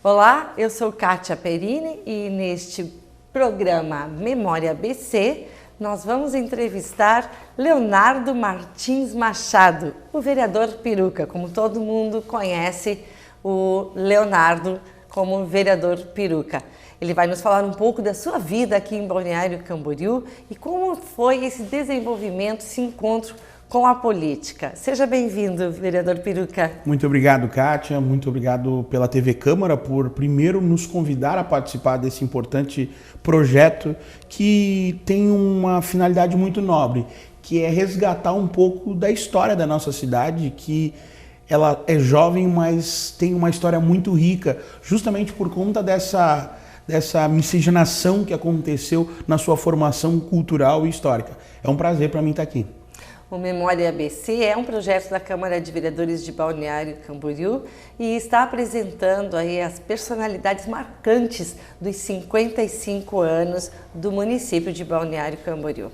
Olá, eu sou Kátia Perini e neste programa Memória ABC nós vamos entrevistar Leonardo Martins Machado, o vereador Peruca. Como todo mundo conhece o Leonardo como vereador Peruca. Ele vai nos falar um pouco da sua vida aqui em Balneário Camboriú e como foi esse desenvolvimento, esse encontro com a política. Seja bem-vindo, vereador Peruca. Muito obrigado, Kátia. Muito obrigado pela TV Câmara por primeiro nos convidar a participar desse importante projeto que tem uma finalidade muito nobre, que é resgatar um pouco da história da nossa cidade, que ela é jovem, mas tem uma história muito rica, justamente por conta dessa miscigenação que aconteceu na sua formação cultural e histórica. É um prazer para mim estar aqui. O Memória ABC é um projeto da Câmara de Vereadores de Balneário Camboriú e está apresentando aí as personalidades marcantes dos 55 anos do município de Balneário Camboriú.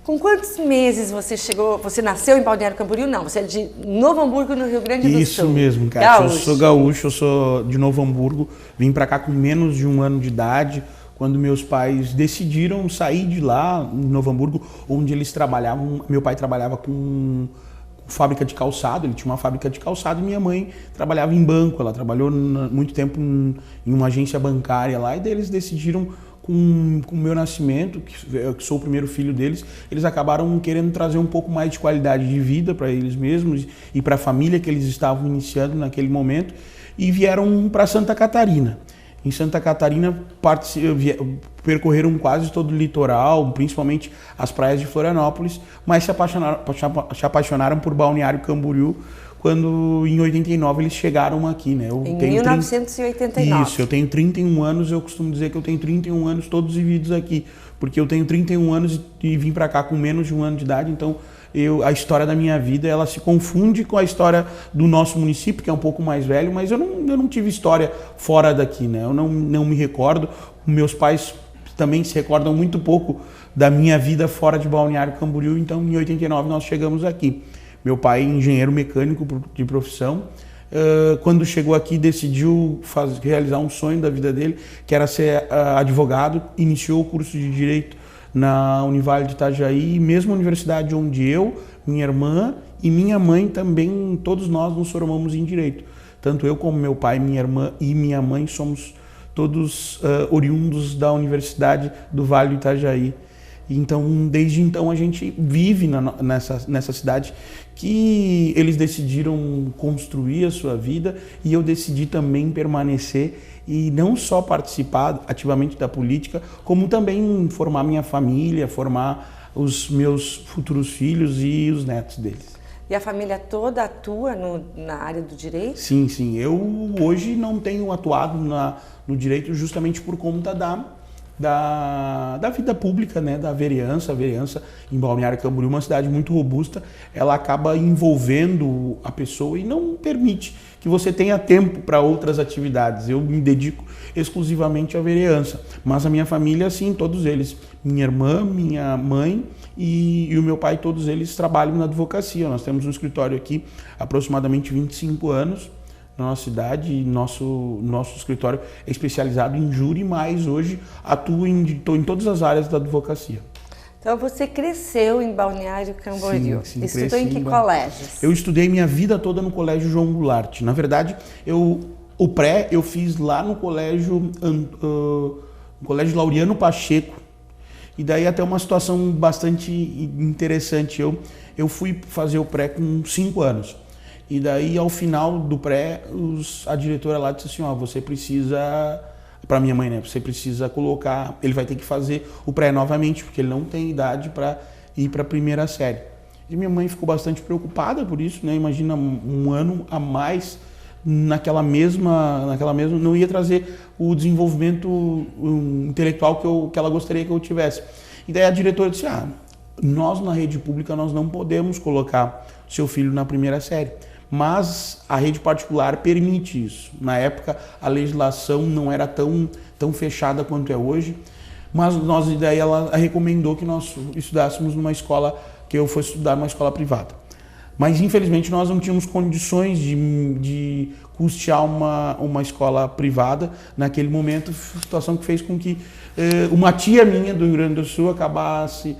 Com quantos meses você chegou? Você nasceu em Balneário Camboriú? Não, você é de Novo Hamburgo, no Rio Grande do Sul. Isso mesmo, Kátia. Eu sou gaúcho, eu sou de Novo Hamburgo, vim para cá com menos de 1 ano de idade, quando meus pais decidiram sair de lá, em Novo Hamburgo, onde eles trabalhavam. Meu pai trabalhava com fábrica de calçado, ele tinha uma fábrica de calçado, e minha mãe trabalhava em banco. Ela trabalhou muito tempo em uma agência bancária lá, e daí eles decidiram, com o meu nascimento, que sou o primeiro filho deles, eles acabaram querendo trazer um pouco mais de qualidade de vida para eles mesmos e para a família que eles estavam iniciando naquele momento, e vieram para Santa Catarina. Em Santa Catarina percorreram quase todo o litoral, principalmente as praias de Florianópolis, mas se apaixonaram por Balneário Camboriú quando em 89 eles chegaram aqui, né? Em 1989. Isso, eu tenho 31 anos, eu costumo dizer que eu tenho 31 anos todos vividos aqui, porque eu tenho 31 anos e vim para cá com menos de 1 ano de idade, então a história da minha vida, ela se confunde com a história do nosso município, que é um pouco mais velho, mas eu não tive história fora daqui, né? Eu não me recordo. Meus pais também se recordam muito pouco da minha vida fora de Balneário Camboriú, então em 89 nós chegamos aqui. Meu pai é engenheiro mecânico de profissão. Quando chegou aqui, decidiu realizar um sonho da vida dele, que era ser advogado, iniciou o curso de Direito na Univale de Itajaí, mesma universidade onde eu, minha irmã e minha mãe também, todos nós nos formamos em Direito. Tanto eu como meu pai, minha irmã e minha mãe somos todos oriundos da Universidade do Vale do Itajaí. Então, desde então, a gente vive nessa cidade que eles decidiram construir a sua vida, e eu decidi também permanecer e não só participar ativamente da política, como também formar minha família, formar os meus futuros filhos e os netos deles. E a família toda atua na área do direito? Sim, sim. Eu hoje não tenho atuado no direito justamente por conta da vida pública, né, da vereança. A vereança em Balneário Camboriú, uma cidade muito robusta, ela acaba envolvendo a pessoa e não permite que você tenha tempo para outras atividades. Eu me dedico exclusivamente à vereança, mas a minha família, sim, todos eles, minha irmã, minha mãe e o meu pai, todos eles trabalham na advocacia. Nós temos um escritório aqui há aproximadamente 25 anos, na nossa cidade. Nosso escritório é especializado em júri, mas hoje atuo em todas as áreas da advocacia. Então você cresceu em Balneário Camboriú. Sim, estudou em que colégios? Eu estudei minha vida toda no Colégio João Goulart. Na verdade, o pré eu fiz lá no Colégio Laureano Pacheco. E daí até uma situação bastante interessante. Eu fui fazer o pré com 5 anos. E daí, ao final do pré, a diretora lá disse assim, você precisa, para minha mãe, né, você precisa colocar, ele vai ter que fazer o pré novamente, porque ele não tem idade para ir para a primeira série. E minha mãe ficou bastante preocupada por isso, né? Imagina, 1 ano a mais naquela mesma, não ia trazer o desenvolvimento intelectual que ela gostaria que eu tivesse. E daí a diretora disse, nós na rede pública nós não podemos colocar seu filho na primeira série, mas a rede particular permite isso. Na época a legislação não era tão fechada quanto é hoje, mas daí ela recomendou que nós estudássemos numa escola, que eu fosse estudar numa escola privada. Mas, infelizmente, nós não tínhamos condições de custear uma escola privada naquele momento, situação que fez com que uma tia minha do Rio Grande do Sul acabasse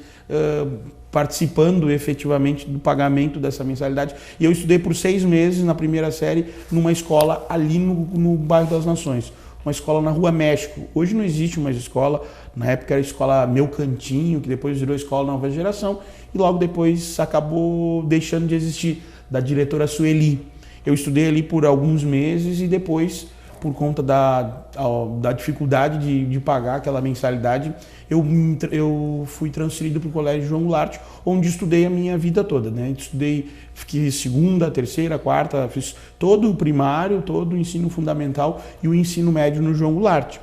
participando efetivamente do pagamento dessa mensalidade. E eu estudei por 6 meses na primeira série numa escola ali no bairro das Nações, uma escola na Rua México. Hoje não existe mais escola, na época era a escola Meu Cantinho, que depois virou Escola Nova Geração, e logo depois acabou deixando de existir, da diretora Sueli. Eu estudei ali por alguns meses e depois, por conta da dificuldade de pagar aquela mensalidade, eu fui transferido para o Colégio João Goulart, onde estudei a minha vida toda, né? Estudei, fiquei segunda, terceira, quarta, fiz todo o primário, todo o ensino fundamental e o ensino médio no João Goulart.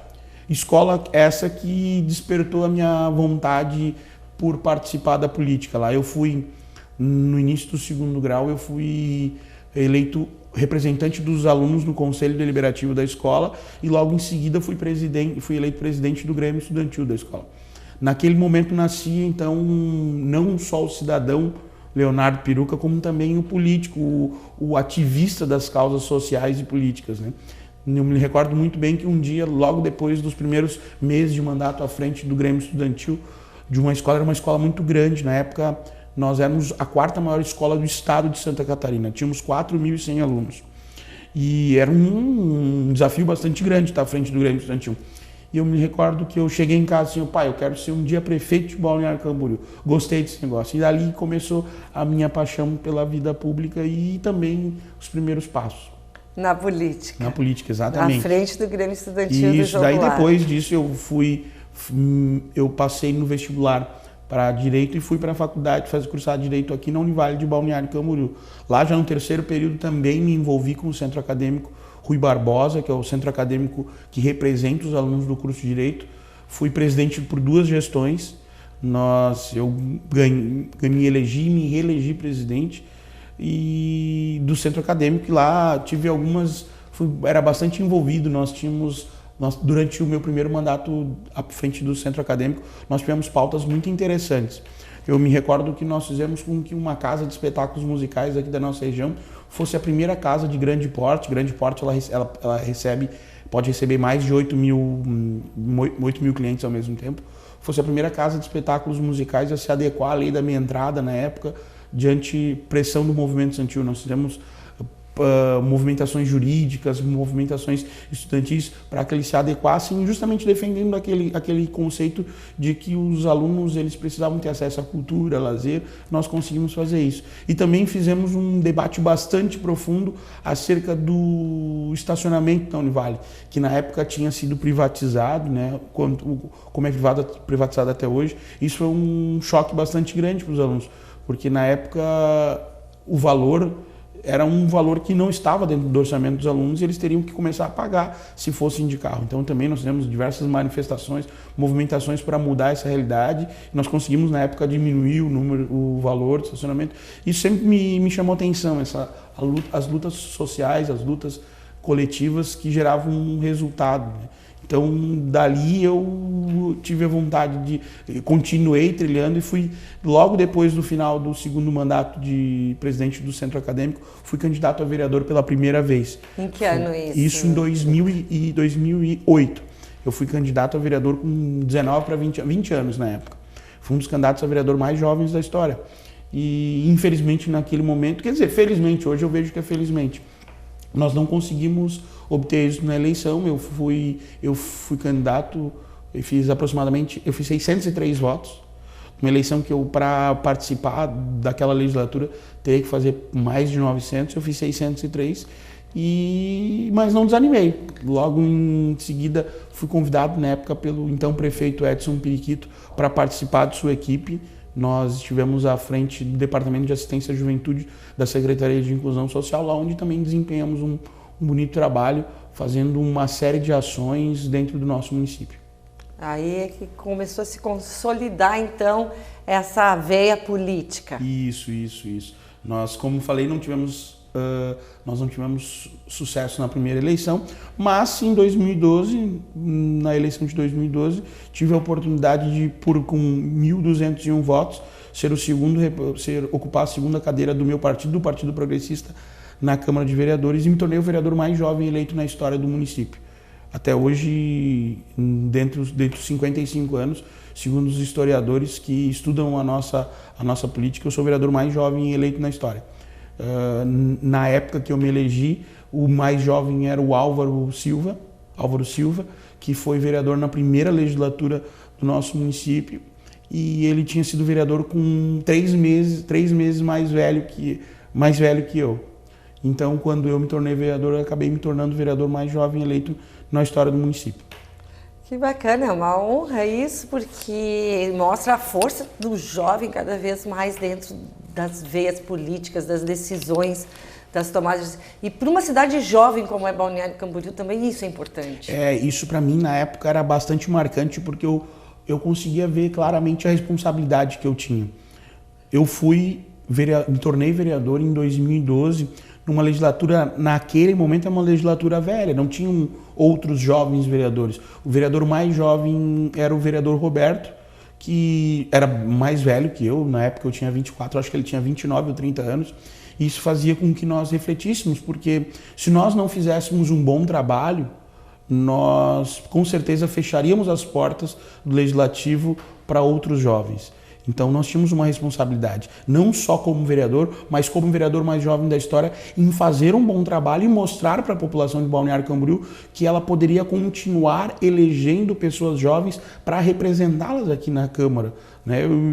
Escola essa que despertou a minha vontade por participar da política. Lá eu fui, no início do segundo grau, eu fui eleito representante dos alunos no Conselho Deliberativo da escola e logo em seguida fui eleito presidente do Grêmio Estudantil da escola. Naquele momento nascia, então, não só o cidadão Leonardo Piruca, como também o político, o ativista das causas sociais e políticas, né? Eu me recordo muito bem que um dia, logo depois dos primeiros meses de mandato à frente do Grêmio Estudantil, de uma escola, era uma escola muito grande, na época nós éramos a 4ª maior escola do estado de Santa Catarina, tínhamos 4.100 alunos. E era um desafio bastante grande estar à frente do Grêmio Estudantil. E eu me recordo que eu cheguei em casa assim, pai, eu quero ser um dia prefeito de Balneário Camboriú. Gostei desse negócio. E dali começou a minha paixão pela vida pública e também os primeiros passos. Na política. Na política, exatamente. Na frente do Grêmio Estudantil do João Daí Goulart. depois disso eu passei no vestibular para Direito e fui para a faculdade fazer cursar Direito aqui na Univale de Balneário Camboriú. Lá já no terceiro período também me envolvi com o Centro Acadêmico Rui Barbosa, que é o centro acadêmico que representa os alunos do curso de Direito. Fui presidente por 2 gestões. Eu me elegi e me reelegi presidente e do centro acadêmico, e lá tive era bastante envolvido. Durante o meu primeiro mandato à frente do centro acadêmico, nós tivemos pautas muito interessantes. Eu me recordo que nós fizemos com que uma casa de espetáculos musicais aqui da nossa região fosse a primeira casa de grande porte. Grande porte, ela pode receber mais de 8 mil clientes ao mesmo tempo. Fosse a primeira casa de espetáculos musicais a se adequar à lei da meia entrada na época, diante pressão do movimento estudantil. Nós fizemos movimentações jurídicas, movimentações estudantis para que eles se adequassem, justamente defendendo aquele conceito de que os alunos eles precisavam ter acesso à cultura, a lazer. Nós conseguimos fazer isso. E também fizemos um debate bastante profundo acerca do estacionamento da Univale, que na época tinha sido privatizado, né, como é privatizado até hoje. Isso foi um choque bastante grande para os alunos, porque na época o valor era um valor que não estava dentro do orçamento dos alunos e eles teriam que começar a pagar se fossem de carro. Então também nós fizemos diversas manifestações, movimentações para mudar essa realidade. Nós conseguimos na época diminuir o valor do estacionamento. Isso sempre me chamou atenção, as lutas sociais, as lutas coletivas que geravam um resultado, né? Então, dali eu tive a vontade continuei trilhando e fui, logo depois do final do segundo mandato de presidente do Centro Acadêmico, fui candidato a vereador pela primeira vez. Em que ano isso? Isso em 2008. Eu fui candidato a vereador com 19 para 20 anos na época. Fui um dos candidatos a vereador mais jovens da história. E, infelizmente, naquele momento, quer dizer, felizmente, hoje eu vejo que é felizmente, nós não conseguimos obter isso na eleição. Eu fui candidato, eu fiz 603 votos. Uma eleição que para participar daquela legislatura, teria que fazer mais de 900, eu fiz 603, mas não desanimei. Logo em seguida, fui convidado, na época, pelo então prefeito Edson Periquito, para participar de sua equipe. Nós estivemos à frente do Departamento de Assistência à Juventude da Secretaria de Inclusão Social, lá onde também desempenhamos um bonito trabalho, fazendo uma série de ações dentro do nosso município. Aí é que começou a se consolidar, então, essa veia política. Isso. Nós, como falei, nós não tivemos sucesso na primeira eleição, mas em 2012, na eleição de 2012, tive a oportunidade de, com 1.201 votos, ocupar a segunda cadeira do meu partido, do Partido Progressista, na Câmara de Vereadores, e me tornei o vereador mais jovem eleito na história do município. Até hoje, dentro dos 55 anos, segundo os historiadores que estudam a nossa política, eu sou o vereador mais jovem eleito na história. Na época que eu me elegi, o mais jovem era o Álvaro Silva, que foi vereador na primeira legislatura do nosso município, e ele tinha sido vereador com 3 meses mais velho que eu. Então, quando eu me tornei vereador, eu acabei me tornando o vereador mais jovem eleito na história do município. Que bacana, é uma honra isso, porque mostra a força do jovem cada vez mais dentro das veias políticas, das decisões, das tomadas. E para uma cidade jovem como é Balneário Camboriú também isso é importante. Isso para mim na época era bastante marcante, porque eu conseguia ver claramente a responsabilidade que eu tinha. Eu me tornei vereador em 2012, numa legislatura, naquele momento, é uma legislatura velha, não tinham outros jovens vereadores. O vereador mais jovem era o vereador Roberto, que era mais velho que eu, na época eu tinha 24, acho que ele tinha 29 ou 30 anos, e isso fazia com que nós refletíssemos, porque se nós não fizéssemos um bom trabalho, nós com certeza fecharíamos as portas do legislativo para outros jovens. Então nós tínhamos uma responsabilidade, não só como vereador, mas como vereador mais jovem da história, em fazer um bom trabalho e mostrar para a população de Balneário Camboriú que ela poderia continuar elegendo pessoas jovens para representá-las aqui na Câmara.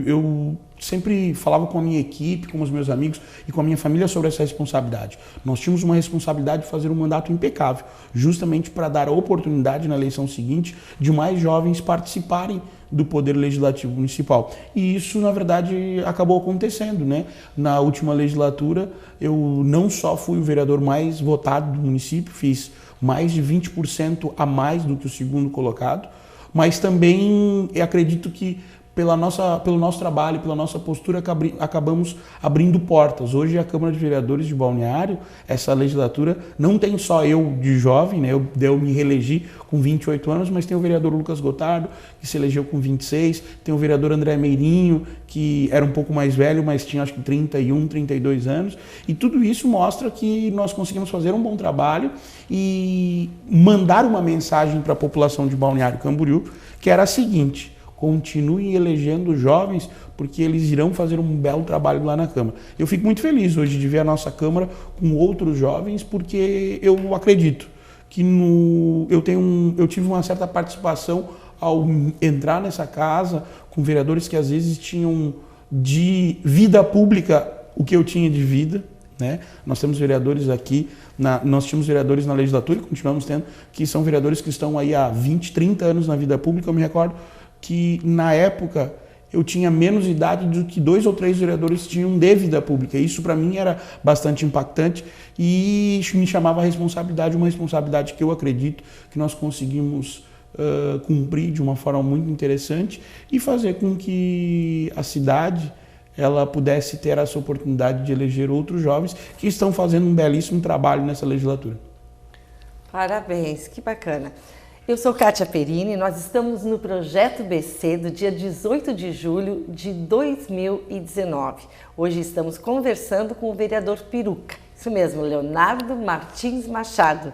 Eu sempre falava com a minha equipe, com os meus amigos e com a minha família sobre essa responsabilidade. Nós tínhamos uma responsabilidade de fazer um mandato impecável, justamente para dar a oportunidade na eleição seguinte de mais jovens participarem do Poder Legislativo Municipal. E isso, na verdade, acabou acontecendo, né? Na última legislatura, eu não só fui o vereador mais votado do município, fiz mais de 20% a mais do que o segundo colocado, mas também acredito que pelo nosso trabalho, pela nossa postura, acabamos abrindo portas. Hoje a Câmara de Vereadores de Balneário, essa legislatura, não tem só eu de jovem, né? Eu me reelegi com 28 anos, mas tem o vereador Lucas Gotardo, que se elegeu com 26, tem o vereador André Meirinho, que era um pouco mais velho, mas tinha acho que 31, 32 anos, e tudo isso mostra que nós conseguimos fazer um bom trabalho e mandar uma mensagem para a população de Balneário Camboriú, que era a seguinte: continuem elegendo jovens, porque eles irão fazer um belo trabalho lá na Câmara. Eu fico muito feliz hoje de ver a nossa Câmara com outros jovens, porque eu acredito que eu tive uma certa participação ao entrar nessa casa com vereadores que às vezes tinham de vida pública o que eu tinha de vida, né? Nós temos vereadores aqui, nós tínhamos vereadores na legislatura, e continuamos tendo, que são vereadores que estão aí há 20, 30 anos na vida pública. Eu me recordo que na época eu tinha menos idade do que 2 ou 3 vereadores tinham de vida pública. Isso para mim era bastante impactante e me chamava a responsabilidade, uma responsabilidade que eu acredito que nós conseguimos cumprir de uma forma muito interessante e fazer com que a cidade ela pudesse ter essa oportunidade de eleger outros jovens que estão fazendo um belíssimo trabalho nessa legislatura. Parabéns, que bacana. Eu sou Kátia Perini, nós estamos no Projeto BC do dia 18 de julho de 2019. Hoje estamos conversando com o vereador Peruca, isso mesmo, Leonardo Martins Machado,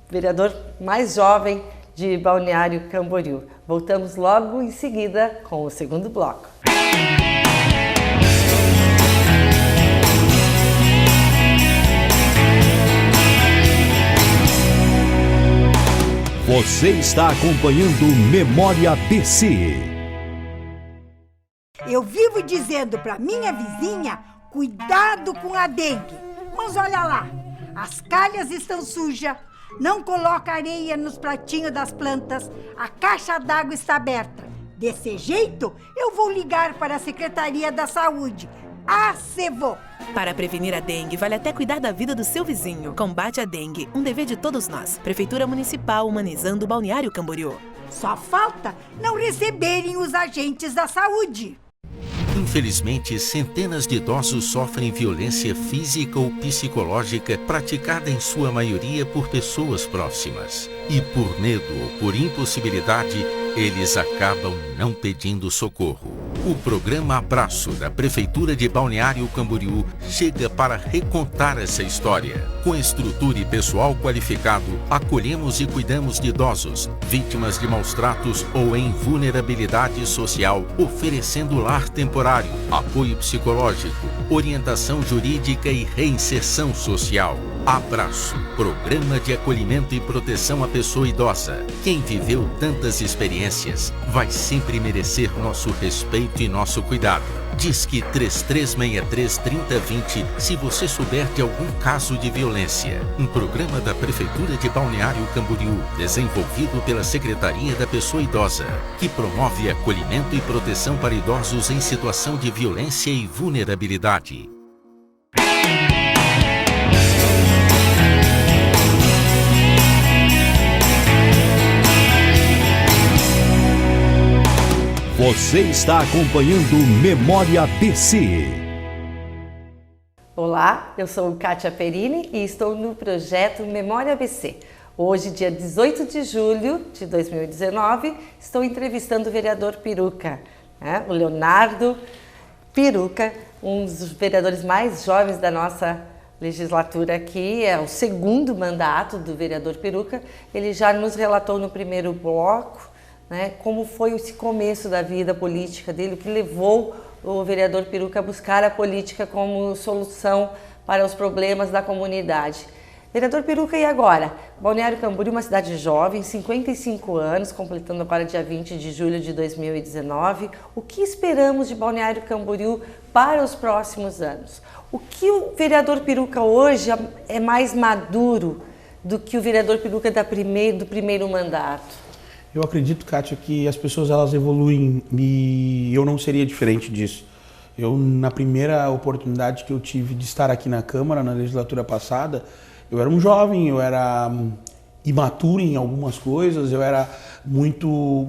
vereador mais jovem de Balneário Camboriú. Voltamos logo em seguida com o segundo bloco. Você está acompanhando Memória BC. Eu vivo dizendo para minha vizinha, cuidado com a dengue. Mas olha lá, as calhas estão sujas, não coloca areia nos pratinhos das plantas, a caixa d'água está aberta. Desse jeito, eu vou ligar para a Secretaria da Saúde, a SEVO. Para prevenir a dengue, vale até cuidar da vida do seu vizinho. Combate a dengue, um dever de todos nós. Prefeitura Municipal humanizando o Balneário Camboriú. Só falta não receberem os agentes da saúde. Infelizmente, centenas de idosos sofrem violência física ou psicológica praticada em sua maioria por pessoas próximas. E por medo ou por impossibilidade, eles acabam não pedindo socorro. O programa Abraço da Prefeitura de Balneário Camboriú chega para recontar essa história. Com estrutura e pessoal qualificado, acolhemos e cuidamos de idosos, vítimas de maus-tratos ou em vulnerabilidade social, oferecendo lar temporário, apoio psicológico, orientação jurídica e reinserção social. Abraço, programa de acolhimento e proteção à pessoa idosa. Quem viveu tantas experiências vai sempre merecer nosso respeito e nosso cuidado. Disque 3363-3020 se você souber de algum caso de violência. Um programa da Prefeitura de Balneário Camboriú, desenvolvido pela Secretaria da Pessoa Idosa, que promove acolhimento e proteção para idosos em situação de violência e vulnerabilidade. Você está acompanhando Memória ABC. Olá, eu sou Kátia Perini e estou no projeto Memória ABC. Hoje, dia 18 de julho de 2019, estou entrevistando o vereador Piruca, o Leonardo Piruca, um dos vereadores mais jovens da nossa legislatura aqui, é o segundo mandato do vereador Piruca. Ele já nos relatou no primeiro bloco como foi esse começo da vida política dele, o que levou o vereador Piruca a buscar a política como solução para os problemas da comunidade. Vereador Piruca, e agora? Balneário Camboriú, uma cidade jovem, 55 anos, completando agora dia 20 de julho de 2019. O que esperamos de Balneário Camboriú para os próximos anos? O que o vereador Piruca hoje é mais maduro do que o vereador Piruca do primeiro mandato? Eu acredito, Kátia, que as pessoas elas evoluem e eu não seria diferente disso. Eu, na primeira oportunidade que eu tive de estar aqui na Câmara, na legislatura passada, eu era um jovem, eu era imaturo em algumas coisas, eu era muito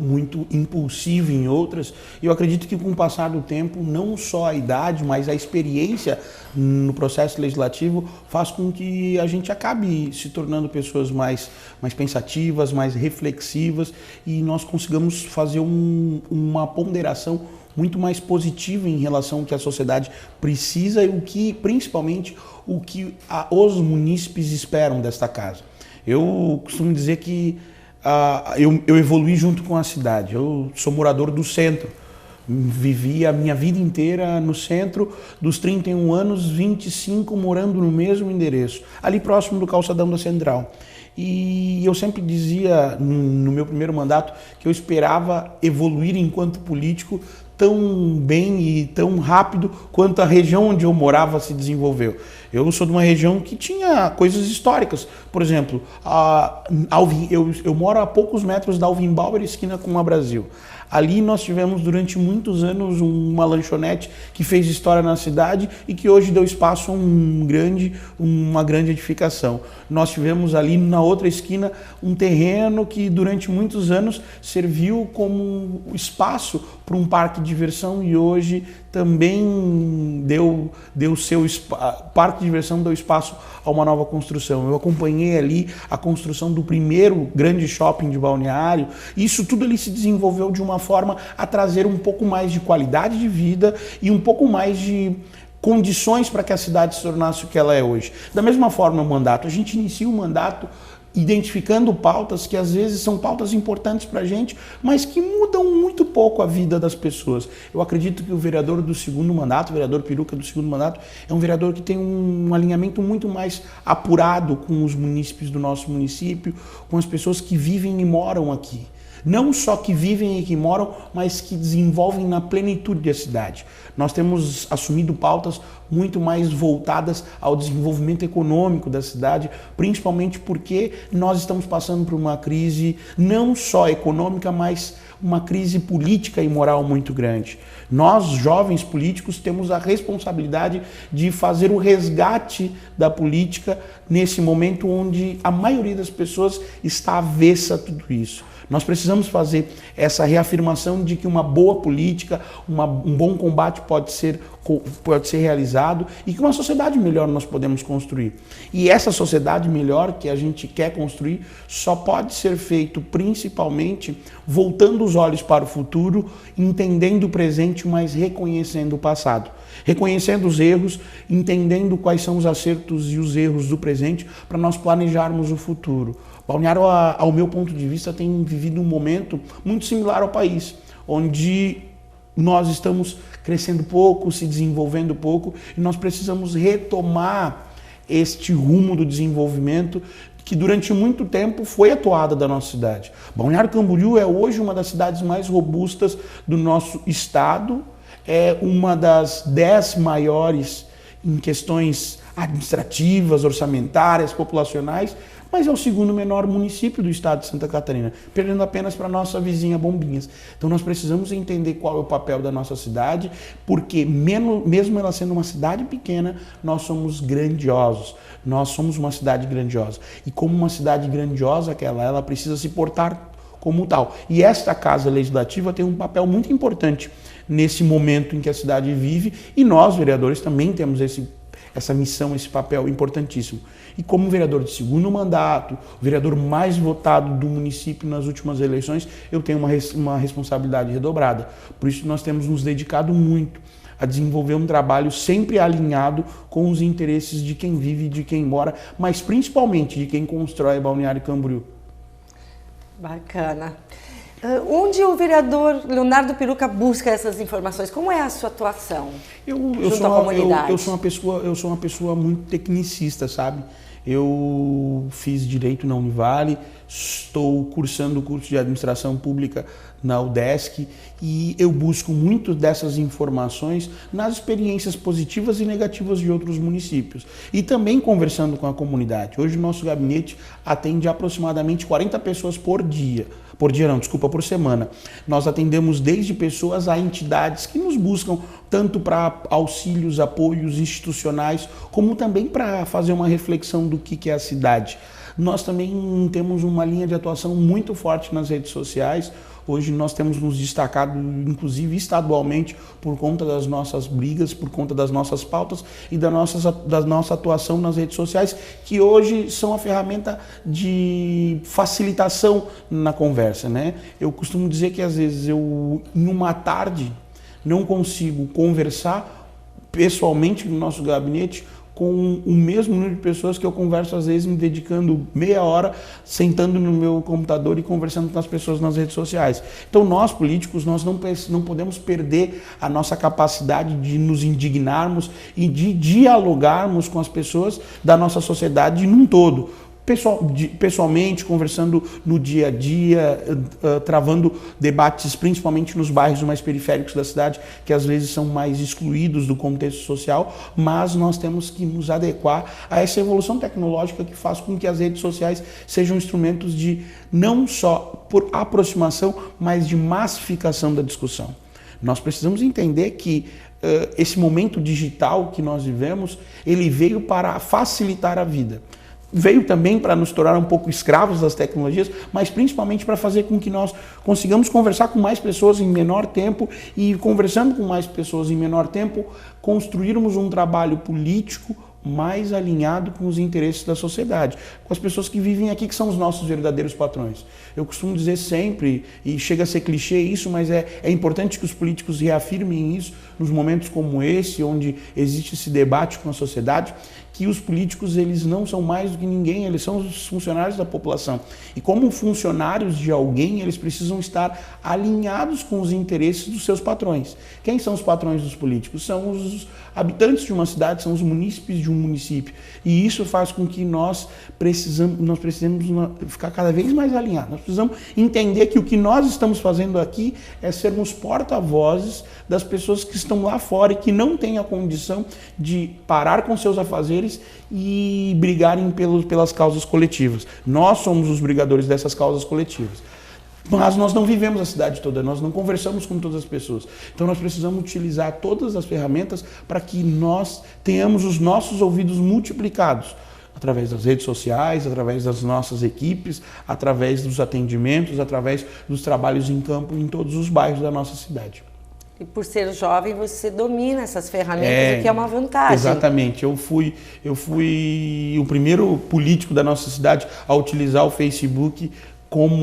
impulsivo em outras. E eu acredito que com o passar do tempo, não só a idade, mas a experiência no processo legislativo faz com que a gente acabe se tornando pessoas mais pensativas, mais reflexivas e nós consigamos fazer uma ponderação muito mais positiva em relação ao que a sociedade precisa e principalmente o que os munícipes esperam desta casa. Eu costumo dizer que eu evolui junto com a cidade. Eu sou morador do centro. Vivi a minha vida inteira no centro, dos 31 anos, 25 morando no mesmo endereço, ali próximo do calçadão da Central. E eu sempre dizia no meu primeiro mandato que eu esperava evoluir enquanto político tão bem e tão rápido quanto a região onde eu morava se desenvolveu. Eu sou de uma região que tinha coisas históricas. Por exemplo, eu moro a poucos metros da Alvin Bauer, esquina com a Brasil. Ali nós tivemos durante muitos anos uma lanchonete que fez história na cidade e que hoje deu espaço a uma grande edificação. Nós tivemos ali na outra esquina um terreno que durante muitos anos serviu como espaço para um parque de diversão e hoje também parque de diversão deu espaço a uma nova construção. Eu acompanhei ali a construção do primeiro grande shopping de Balneário. Isso tudo ali se desenvolveu de uma forma a trazer um pouco mais de qualidade de vida e um pouco mais de condições para que a cidade se tornasse o que ela é hoje. Da mesma forma, o mandato. A gente inicia o mandato identificando pautas que às vezes são pautas importantes para a gente, mas que mudam muito pouco a vida das pessoas. Eu acredito que o vereador do segundo mandato, o vereador Piruca do segundo mandato, é um vereador que tem um alinhamento muito mais apurado com os munícipes do nosso município, com as pessoas que vivem e moram aqui. Não só que vivem e que moram, mas que desenvolvem na plenitude da cidade. Nós temos assumido pautas muito mais voltadas ao desenvolvimento econômico da cidade, principalmente porque nós estamos passando por uma crise não só econômica, mas uma crise política e moral muito grande. Nós, jovens políticos, temos a responsabilidade de fazer o resgate da política nesse momento onde a maioria das pessoas está avessa a tudo isso. Nós precisamos fazer essa reafirmação de que uma boa política, um bom combate pode ser realizado e que uma sociedade melhor nós podemos construir. E essa sociedade melhor que a gente quer construir só pode ser feito principalmente voltando os olhos para o futuro, entendendo o presente, mas reconhecendo o passado. Reconhecendo os erros, entendendo quais são os acertos e os erros do presente para nós planejarmos o futuro. Balneário, ao meu ponto de vista, tem vivido um momento muito similar ao país, onde nós estamos crescendo pouco, se desenvolvendo pouco, e nós precisamos retomar este rumo do desenvolvimento que durante muito tempo foi atuada da nossa cidade. Balneário Camboriú é hoje uma das cidades mais robustas do nosso estado, é uma das 10 maiores em questões administrativas, orçamentárias, populacionais, mas é o segundo menor município do estado de Santa Catarina, perdendo apenas para a nossa vizinha Bombinhas. Então nós precisamos entender qual é o papel da nossa cidade, porque mesmo ela sendo uma cidade pequena, nós somos grandiosos. Nós somos uma cidade grandiosa. E como uma cidade grandiosa que ela precisa se portar como tal. E esta Casa Legislativa tem um papel muito importante nesse momento em que a cidade vive, e nós, vereadores, também temos essa missão, esse papel importantíssimo. E como vereador de segundo mandato, o vereador mais votado do município nas últimas eleições, eu tenho uma responsabilidade redobrada. Por isso nós temos nos dedicado muito a desenvolver um trabalho sempre alinhado com os interesses de quem vive e de quem mora, mas principalmente de quem constrói Balneário Camboriú. Bacana. Onde o vereador Leonardo Piruca busca essas informações? Como é a sua atuação junto à comunidade? Eu sou uma pessoa muito tecnicista, sabe? Eu fiz Direito na Univale, estou cursando o curso de Administração Pública na UDESC e eu busco muito dessas informações nas experiências positivas e negativas de outros municípios. E também conversando com a comunidade. Hoje o nosso gabinete atende aproximadamente 40 pessoas por dia. Por semana. Nós atendemos desde pessoas a entidades que nos buscam tanto para auxílios, apoios institucionais, como também para fazer uma reflexão do que é a cidade. Nós também temos uma linha de atuação muito forte nas redes sociais. Hoje nós temos nos destacado, inclusive estadualmente, por conta das nossas brigas, por conta das nossas pautas e da nossa atuação nas redes sociais, que hoje são a ferramenta de facilitação na conversa, né? Eu costumo dizer que às vezes eu, em uma tarde, não consigo conversar pessoalmente no nosso gabinete com o mesmo número de pessoas que eu converso, às vezes me dedicando meia hora, sentando no meu computador e conversando com as pessoas nas redes sociais. Então nós, políticos, nós não podemos perder a nossa capacidade de nos indignarmos e de dialogarmos com as pessoas da nossa sociedade num todo. Pessoalmente, conversando no dia a dia, travando debates principalmente nos bairros mais periféricos da cidade, que às vezes são mais excluídos do contexto social, mas nós temos que nos adequar a essa evolução tecnológica que faz com que as redes sociais sejam instrumentos de não só por aproximação, mas de massificação da discussão. Nós precisamos entender que esse momento digital que nós vivemos, ele veio para facilitar a vida. Veio também para nos tornar um pouco escravos das tecnologias, mas principalmente para fazer com que nós consigamos conversar com mais pessoas em menor tempo e, conversando com mais pessoas em menor tempo, construirmos um trabalho político mais alinhado com os interesses da sociedade, com as pessoas que vivem aqui, que são os nossos verdadeiros patrões. Eu costumo dizer sempre, e chega a ser clichê isso, mas é importante que os políticos reafirmem isso nos momentos como esse, onde existe esse debate com a sociedade, que os políticos, eles não são mais do que ninguém, eles são os funcionários da população. E como funcionários de alguém, eles precisam estar alinhados com os interesses dos seus patrões. Quem são os patrões dos políticos? São os habitantes de uma cidade, são os munícipes de um município. E isso faz com que nós precisamos ficar cada vez mais alinhados. Nós precisamos entender que o que nós estamos fazendo aqui é sermos porta-vozes das pessoas que estão lá fora e que não têm a condição de parar com seus afazeres e brigarem pelas causas coletivas. Nós somos os brigadores dessas causas coletivas. Mas nós não vivemos a cidade toda, nós não conversamos com todas as pessoas. Então nós precisamos utilizar todas as ferramentas para que nós tenhamos os nossos ouvidos multiplicados. Através das redes sociais, através das nossas equipes, através dos atendimentos, através dos trabalhos em campo em todos os bairros da nossa cidade. E por ser jovem, você domina essas ferramentas, o que é uma vantagem. Exatamente. Eu fui o primeiro político da nossa cidade a utilizar o Facebook como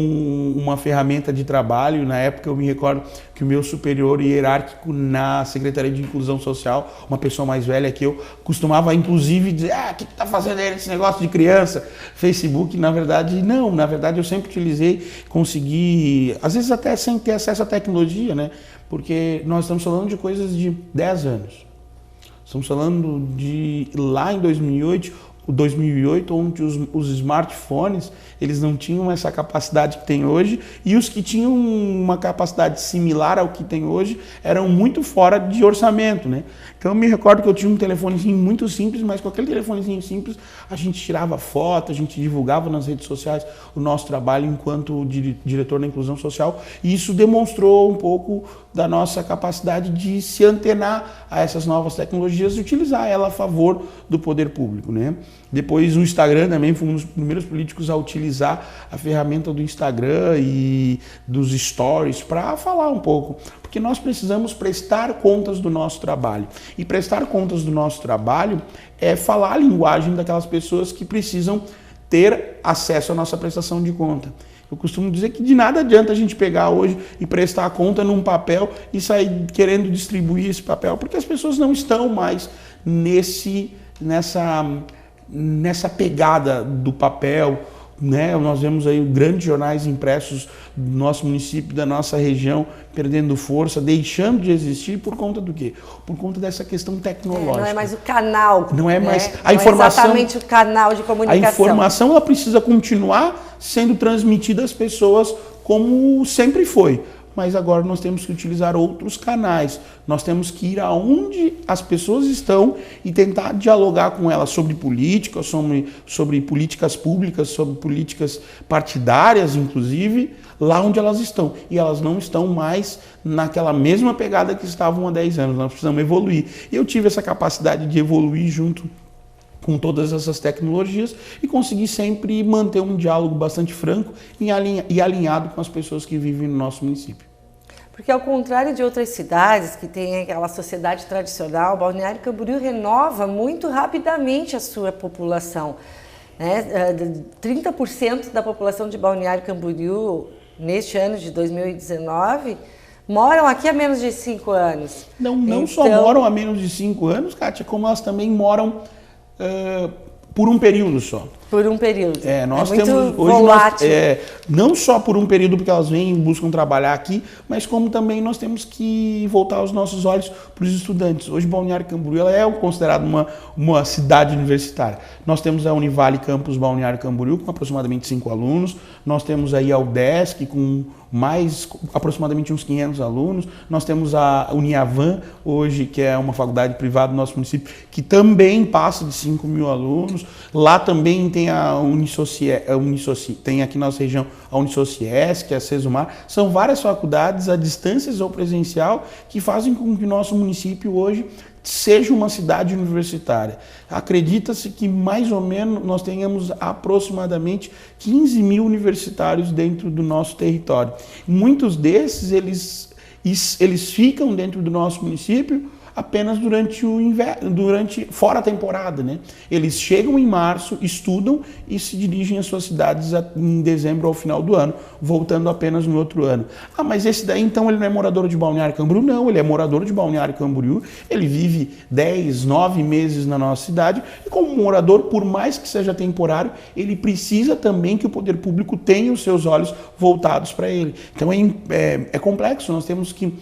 uma ferramenta de trabalho. Na época eu me recordo que o meu superior hierárquico na Secretaria de Inclusão Social, uma pessoa mais velha que eu, costumava inclusive dizer: o que tá fazendo aí esse negócio de criança? Facebook, na verdade, não. Na verdade eu sempre utilizei, consegui, às vezes até sem ter acesso à tecnologia, né? Porque nós estamos falando de coisas de 10 anos. Estamos falando de lá em 2008, onde os smartphones, eles não tinham essa capacidade que tem hoje, e os que tinham uma capacidade similar ao que tem hoje eram muito fora de orçamento, né? Então eu me recordo que eu tinha um telefonezinho muito simples, mas com aquele telefonezinho simples a gente tirava foto, a gente divulgava nas redes sociais o nosso trabalho enquanto diretor da inclusão social, e isso demonstrou um pouco da nossa capacidade de se antenar a essas novas tecnologias e utilizar ela a favor do poder público, né? Depois o Instagram também foi um dos primeiros políticos a utilizar a ferramenta do Instagram e dos stories para falar um pouco, porque nós precisamos prestar contas do nosso trabalho. E prestar contas do nosso trabalho é falar a linguagem daquelas pessoas que precisam ter acesso à nossa prestação de conta. Eu costumo dizer que de nada adianta a gente pegar hoje e prestar a conta num papel e sair querendo distribuir esse papel, porque as pessoas não estão mais nessa pegada do papel, né? Nós vemos aí grandes jornais impressos do nosso município, da nossa região, perdendo força, deixando de existir por conta do quê? Por conta dessa questão tecnológica. Não é mais o canal. Não é mais a informação. Não é exatamente o canal de comunicação. A informação ela precisa continuar sendo transmitida às pessoas como sempre foi. Mas agora nós temos que utilizar outros canais. Nós temos que ir aonde as pessoas estão e tentar dialogar com elas sobre política, sobre políticas públicas, sobre políticas partidárias, inclusive, lá onde elas estão. E elas não estão mais naquela mesma pegada que estavam há 10 anos. Nós precisamos evoluir. E eu tive essa capacidade de evoluir junto com todas essas tecnologias e conseguir sempre manter um diálogo bastante franco e alinhado com as pessoas que vivem no nosso município. Porque ao contrário de outras cidades que têm aquela sociedade tradicional, Balneário Camboriú renova muito rapidamente a sua população, né? 30% da população de Balneário Camboriú neste ano de 2019 moram aqui há menos de 5 anos. Não então, só moram há menos de 5 anos, Kátia, como elas também moram por um período só. Por um período. Nós muito temos hoje volátil. não só por um período porque elas vêm e buscam trabalhar aqui, mas como também nós temos que voltar os nossos olhos para os estudantes. Hoje Balneário Camboriú ela é considerada uma cidade universitária. Nós temos a Univale Campus Balneário Camboriú com aproximadamente 5 alunos. Nós temos aí a UDESC com aproximadamente uns 500 alunos. Nós temos a Uniavan hoje, que é uma faculdade privada do nosso município, que também passa de 5.000 alunos. Lá também tem a tem aqui na nossa região a Unisociesc, que é a Cesumar. São várias faculdades a distâncias ou presencial que fazem com que o nosso município hoje seja uma cidade universitária. Acredita-se que mais ou menos nós tenhamos aproximadamente 15.000 universitários dentro do nosso território. Muitos desses eles ficam dentro do nosso município apenas durante o inverno, fora a temporada, né? Eles chegam em março, estudam e se dirigem às suas cidades em dezembro ao final do ano, voltando apenas no outro ano. Mas esse daí então ele não é morador de Balneário Camboriú? Não, ele é morador de Balneário Camboriú, ele vive 10, 9 meses na nossa cidade e como morador, por mais que seja temporário, ele precisa também que o poder público tenha os seus olhos voltados para ele. Então é complexo, nós temos que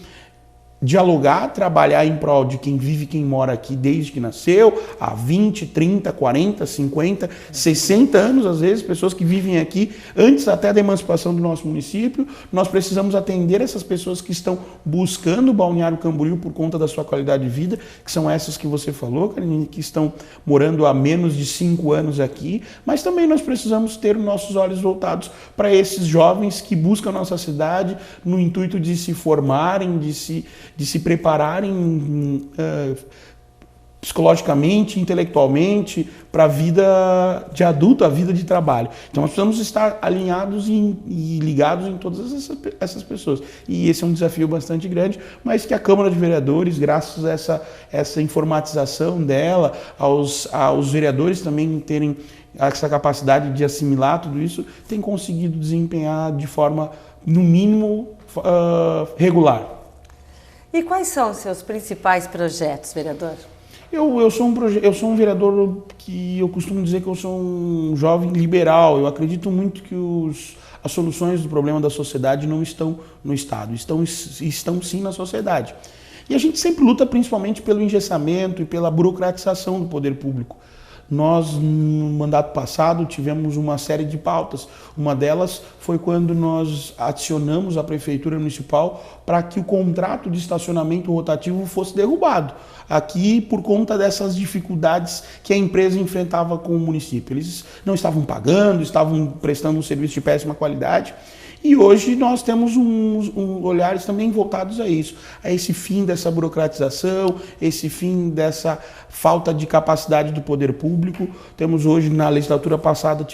dialogar, trabalhar em prol de quem vive, quem mora aqui desde que nasceu, há 20, 30, 40, 50, 60 anos, às vezes, pessoas que vivem aqui antes até da emancipação do nosso município. Nós precisamos atender essas pessoas que estão buscando o Balneário Camboriú por conta da sua qualidade de vida, que são essas que você falou, Karine, que estão morando há menos de 5 anos aqui, mas também nós precisamos ter os nossos olhos voltados para esses jovens que buscam a nossa cidade no intuito de se formarem, de se prepararem psicologicamente, intelectualmente para a vida de adulto, a vida de trabalho. Então nós precisamos estar alinhados e ligados em todas essas pessoas. E esse é um desafio bastante grande, mas que a Câmara de Vereadores, graças a essa informatização dela, aos vereadores também terem essa capacidade de assimilar tudo isso, tem conseguido desempenhar de forma, no mínimo, regular. E quais são os seus principais projetos, vereador? Eu sou um vereador que eu costumo dizer que eu sou um jovem liberal. Eu acredito muito que as soluções do problema da sociedade não estão no Estado, estão sim na sociedade. E a gente sempre luta principalmente pelo engessamento e pela burocratização do poder público. Nós, no mandato passado, tivemos uma série de pautas. Uma delas foi quando nós acionamos a Prefeitura Municipal para que o contrato de estacionamento rotativo fosse derrubado. Aqui, por conta dessas dificuldades que a empresa enfrentava com o município. Eles não estavam pagando, estavam prestando um serviço de péssima qualidade. E hoje nós temos olhares também voltados a isso, a esse fim dessa burocratização, esse fim dessa falta de capacidade do poder público. Temos hoje, na legislatura passada,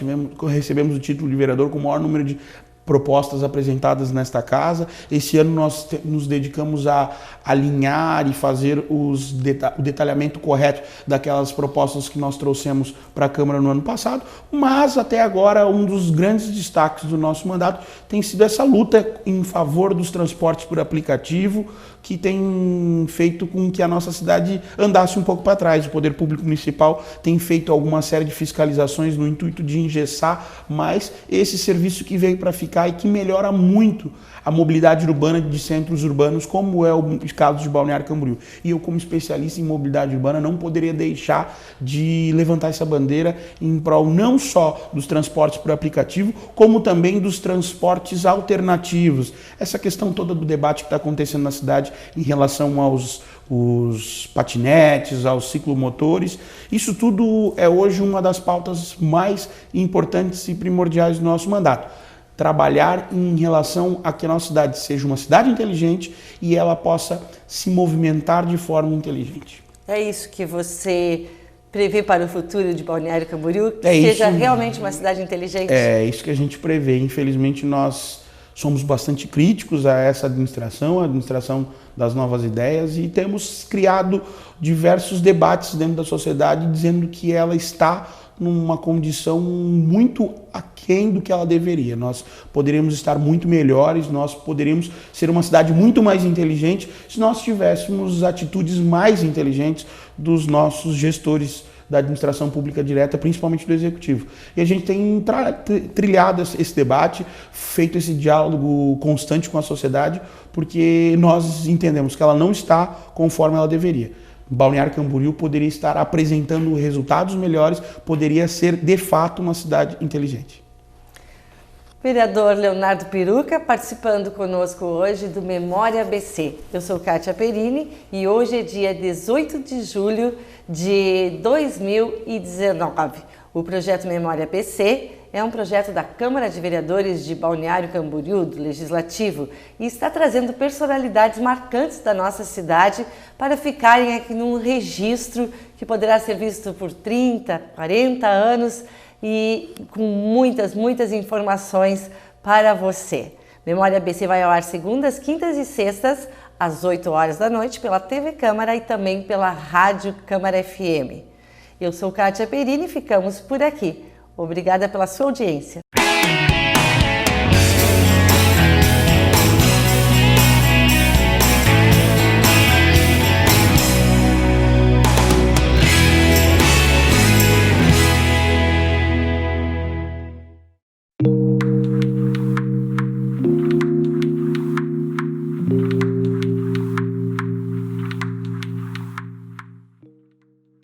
recebemos o título de vereador com o maior número de propostas apresentadas nesta casa. Esse ano nós nos dedicamos a alinhar e fazer o detalhamento correto daquelas propostas que nós trouxemos para a Câmara no ano passado, mas até agora um dos grandes destaques do nosso mandato tem sido essa luta em favor dos transportes por aplicativo, que tem feito com que a nossa cidade andasse um pouco para trás. O Poder Público Municipal tem feito alguma série de fiscalizações no intuito de engessar mais esse serviço que veio para ficar e que melhora muito a mobilidade urbana de centros urbanos, como é o caso de Balneário Camboriú. E eu, como especialista em mobilidade urbana, não poderia deixar de levantar essa bandeira em prol não só dos transportes por aplicativo, como também dos transportes alternativos. Essa questão toda do debate que está acontecendo na cidade em relação aos patinetes, aos ciclomotores, isso tudo é hoje uma das pautas mais importantes e primordiais do nosso mandato. Trabalhar em relação a que a nossa cidade seja uma cidade inteligente e ela possa se movimentar de forma inteligente. É isso que você prevê para o futuro de Balneário Camboriú? Que É seja isso, realmente uma cidade inteligente? É isso que a gente prevê. Infelizmente, nós somos bastante críticos a essa administração, a administração das novas ideias, e temos criado diversos debates dentro da sociedade dizendo que ela está numa condição muito aquém do que ela deveria. Nós poderíamos estar muito melhores, nós poderíamos ser uma cidade muito mais inteligente se nós tivéssemos atitudes mais inteligentes dos nossos gestores da administração pública direta, principalmente do executivo. E a gente tem trilhado esse debate, feito esse diálogo constante com a sociedade, porque nós entendemos que ela não está conforme ela deveria. Balneário Camboriú poderia estar apresentando resultados melhores, poderia ser, de fato, uma cidade inteligente. Vereador Leonardo Piruca participando conosco hoje do Memória ABC. Eu sou Kátia Perini e hoje é dia 18 de julho de 2019. O projeto Memória ABC é um projeto da Câmara de Vereadores de Balneário Camboriú, do Legislativo, e está trazendo personalidades marcantes da nossa cidade para ficarem aqui num registro que poderá ser visto por 30, 40 anos e com muitas informações para você. Memória ABC vai ao ar segundas, quintas e sextas, às 8 horas da noite, pela TV Câmara e também pela Rádio Câmara FM. Eu sou Kátia Perini e ficamos por aqui. Obrigada pela sua audiência.